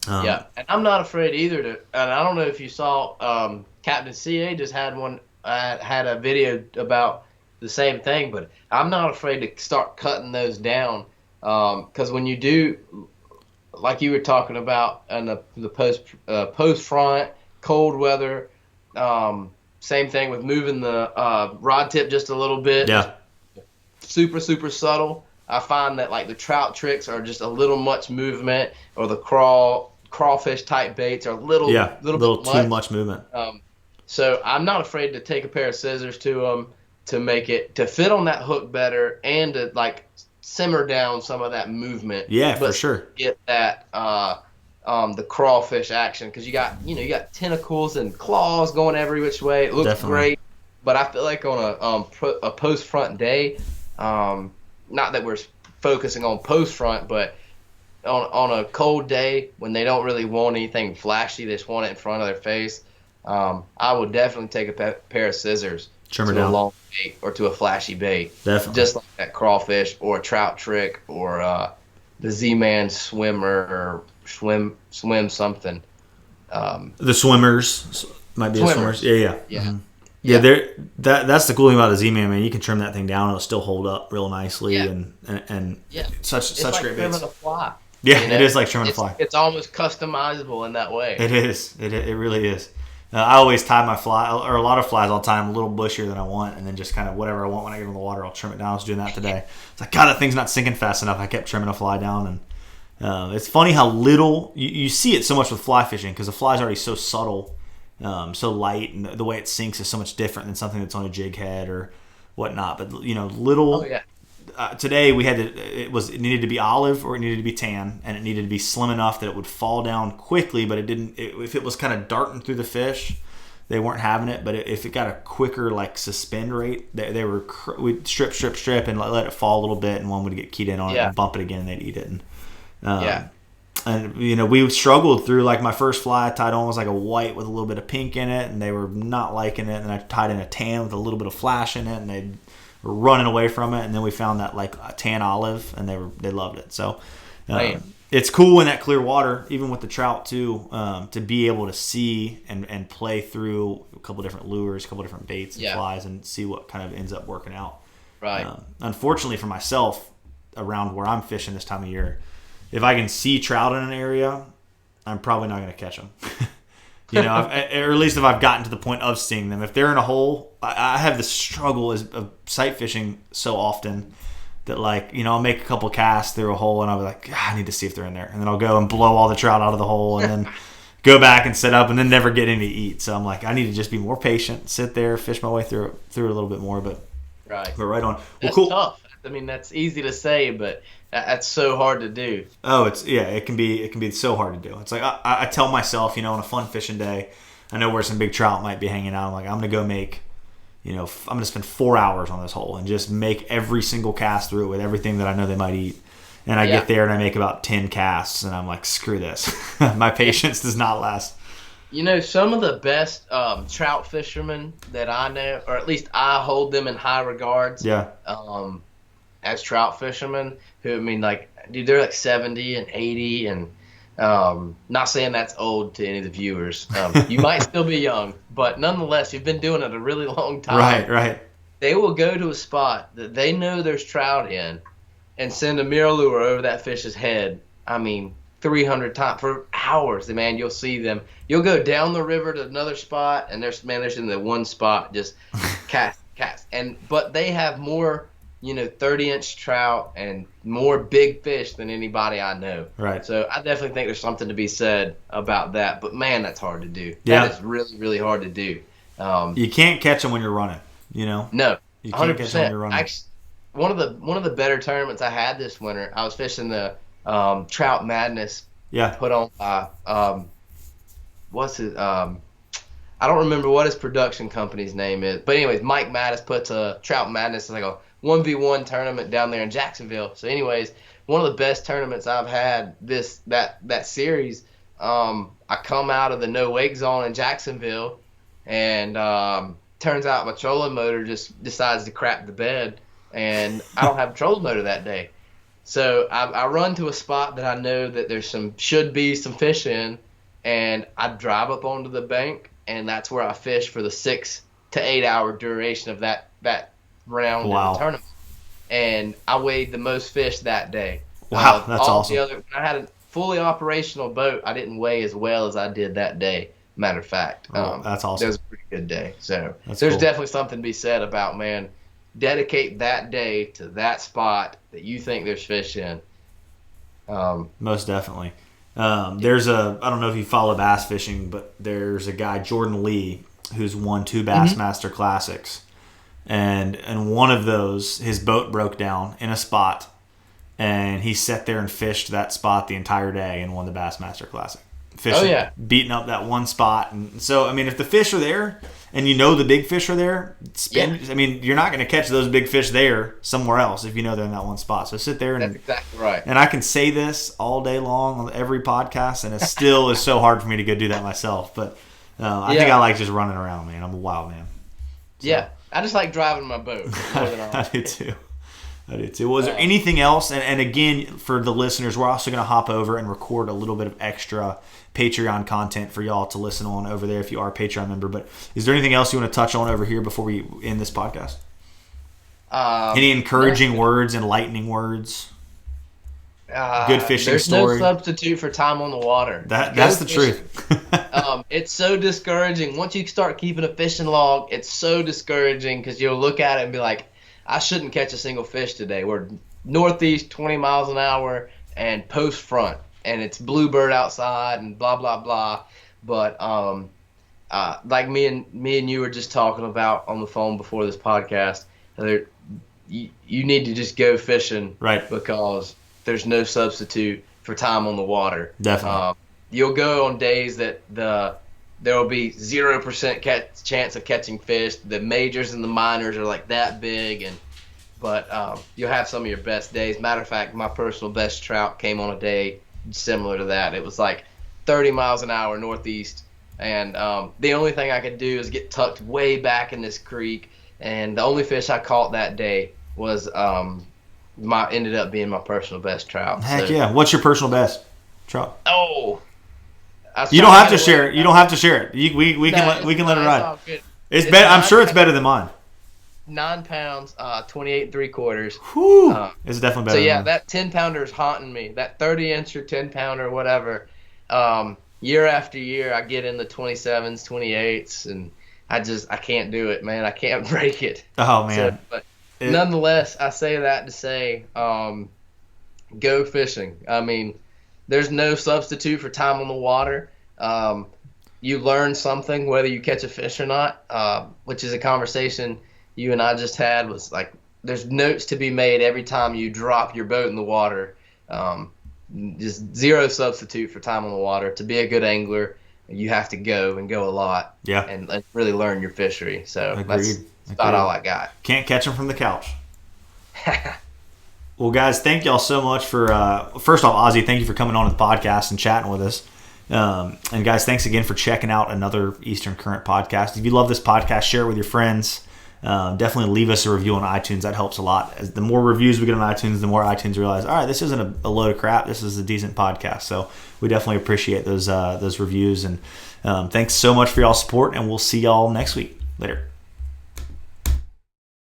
and I'm not afraid either to. And I don't know if you saw, Captain CA just had a video about the same thing, but I'm not afraid to start cutting those down, because when you do, like you were talking about, in the post front cold weather. Same thing with moving the rod tip just a little bit. Super, super subtle. I find that like the trout tricks are just a little much movement, or the crawfish type baits are a little too much movement. So I'm not afraid to take a pair of scissors to them to make it to fit on that hook better, and to like simmer down some of that movement. For sure. Get that the crawfish action, because you got tentacles and claws going every which way. It looks great, but I feel like on a post front day, not that we're focusing on post front, but on a cold day when they don't really want anything flashy, they just want it in front of their face. I would definitely take a pair of scissors to a long bait or to a flashy bait, just like that crawfish or a trout trick or the Z-Man swimmer or swim something. The swimmers might be swimmers. Yeah. That's the cool thing about the Z-Man, man. You can trim that thing down; it'll still hold up real nicely, and such like great trimming baits. A fly. It is like trimming a fly. It's almost customizable in that way. It is. It really is. I always tie my fly, or a lot of flies I'll tie them a little bushier than I want, and then just kind of whatever I want when I get in the water, I'll trim it down. I was doing that today. It's like, God, that thing's not sinking fast enough. I kept trimming a fly down, and it's funny how little you see it so much with fly fishing, because the fly's already so subtle, so light, and the way it sinks is so much different than something that's on a jig head or whatnot. But little. Today we had it needed to be olive, or it needed to be tan, and it needed to be slim enough that it would fall down quickly, but it didn't. If it was kind of darting through the fish, they weren't having it. But if it got a quicker like suspend rate, they were we'd strip and let it fall a little bit, and one would get keyed in on it and bump it again, and they'd eat it. And we struggled through, like, my first fly I tied on was like a white with a little bit of pink in it, and they were not liking it. And I tied in a tan with a little bit of flash in it, and they were running away from it. And then we found that like a tan olive, and they loved it. So it's cool in that clear water, even with the trout too, to be able to see and play through a couple different lures, a couple different baits and flies, and see what kind of ends up working out. Unfortunately for myself, around where I'm fishing this time of year, if I can see trout in an area, I'm probably not going to catch them. Or at least if I've gotten to the point of seeing them. If they're in a hole, I have this struggle of sight fishing so often that, like, I'll make a couple casts through a hole, and I'll be like, I need to see if they're in there. And then I'll go and blow all the trout out of the hole, and then go back and set up, and then never get any to eat. So I'm like, I need to just be more patient, sit there, fish my way through it a little bit more. But Right. But right on. Well, That's cool. tough. I mean, that's easy to say, but that's so hard to do. Oh, it can be so hard to do. It's like I tell myself, on a fun fishing day, I know where some big trout might be hanging out. I'm like, I'm gonna go make, I'm gonna spend 4 hours on this hole and just make every single cast through it with everything that I know they might eat. And I get there and I make about 10 casts, and I'm like, screw this. My patience does not last. Some of the best trout fishermen that I know, or at least I hold them in high regards. Yeah. As trout fishermen, who, I mean, like, dude, they're like 70 and 80, and not saying that's old to any of the viewers. You might still be young, but nonetheless, you've been doing it a really long time. Right. They will go to a spot that they know there's trout in and send a mirror lure over that fish's head. I mean, 300 times for hours. Man, you'll see them. You'll go down the river to another spot, and there's in the one spot just cast. But they have more 30-inch trout and more big fish than anybody I know. Right. So I definitely think there's something to be said about that. But man, that's hard to do. Yeah. That is really, really hard to do. You can't catch them when you're running. No. You can't catch them when you're running. Actually, one of the better tournaments I had this winter, I was fishing the Trout Madness. Yeah. Put on by what's it? I don't remember what his production company's name is. But anyways, Mike Mattis puts a Trout Madness. It's like a 1v1 tournament down there in Jacksonville. So anyways, one of the best tournaments I've had that series. I come out of the no wake zone in Jacksonville, and turns out my trolling motor just decides to crap the bed, and I don't have a trolling motor that day. So I run to a spot that I know that there's should be some fish in, and I drive up onto the bank, and that's where I fish for the 6 to 8 hour duration of that round in the tournament. And I weighed the most fish that day. Wow, that's awesome. When I had a fully operational boat, I didn't weigh as well as I did that day. Matter of fact, that's awesome. It was a pretty good day. So there's definitely something to be said about, man, dedicate that day to that spot that you think there's fish in. Most definitely. I don't know if you follow bass fishing, but there's a guy, Jordan Lee, who's won 2 Bassmaster Classics. And one of those, his boat broke down in a spot, and he sat there and fished that spot the entire day and won the Bassmaster Classic. Beating up that one spot. And so, I mean, if the fish are there and the big fish are there, I mean, you're not going to catch those big fish there somewhere else if they're in that one spot. So sit there and... That's exactly right. And I can say this all day long on every podcast, and it still is so hard for me to go do that myself. But I think I like just running around, man. I'm a wild man. So. Yeah. I just like driving my boat more than I do too. Was there anything else? And again, for the listeners, we're also going to hop over and record a little bit of extra Patreon content for y'all to listen on over there if you are a Patreon member. But is there anything else you want to touch on over here before we end this podcast? Any encouraging words, enlightening words? Good fishing story? There's no substitute for time on the water. That's the truth. It's so discouraging. Once you start keeping a fishing log, it's so discouraging because you'll look at it and be like, I shouldn't catch a single fish today. We're northeast 20 miles an hour and post front, and it's bluebird outside and blah, blah, blah. But like me and you were just talking about on the phone before this podcast, you need to just go fishing, right? Because there's no substitute for time on the water. Definitely. You'll go on days that there will be 0% chance of catching fish. The majors and the minors are like that big, but you'll have some of your best days. Matter of fact, my personal best trout came on a day similar to that. It was like 30 miles an hour northeast, and the only thing I could do is get tucked way back in this creek, and the only fish I caught that day was ended up being my personal best trout. Heck yeah! What's your personal best trout? Oh. You don't have to share it. You don't have to share it. We can let it ride. It's better. I'm sure it's better than mine. 9 pounds, 28 3/4. Whew. It's definitely better. So yeah, than mine. that 10-pounder is haunting me. That 30-inch or 10-pounder, whatever. Year after year, I get in the 27s, 28s, and I can't do it, man. I can't break it. Oh man. So, nonetheless, I say that to say, go fishing. I mean, there's no substitute for time on the water. You learn something whether you catch a fish or not, which is a conversation you and I just had was like, there's notes to be made every time you drop your boat in the water. Just zero substitute for time on the water. To be a good angler, you have to go a lot. Yeah. And really learn your fishery. So Agreed. that's about all I got. Can't catch them from the couch. Well, guys, thank y'all so much for, first off, Ozzy, thank you for coming on to the podcast and chatting with us. And guys, thanks again for checking out another Eastern Current podcast. If you love this podcast, share it with your friends. Definitely leave us a review on iTunes. That helps a lot. As the more reviews we get on iTunes, the more iTunes realize, all right, this isn't a load of crap. This is a decent podcast. So we definitely appreciate those reviews. And thanks so much for y'all's support, and we'll see y'all next week. Later.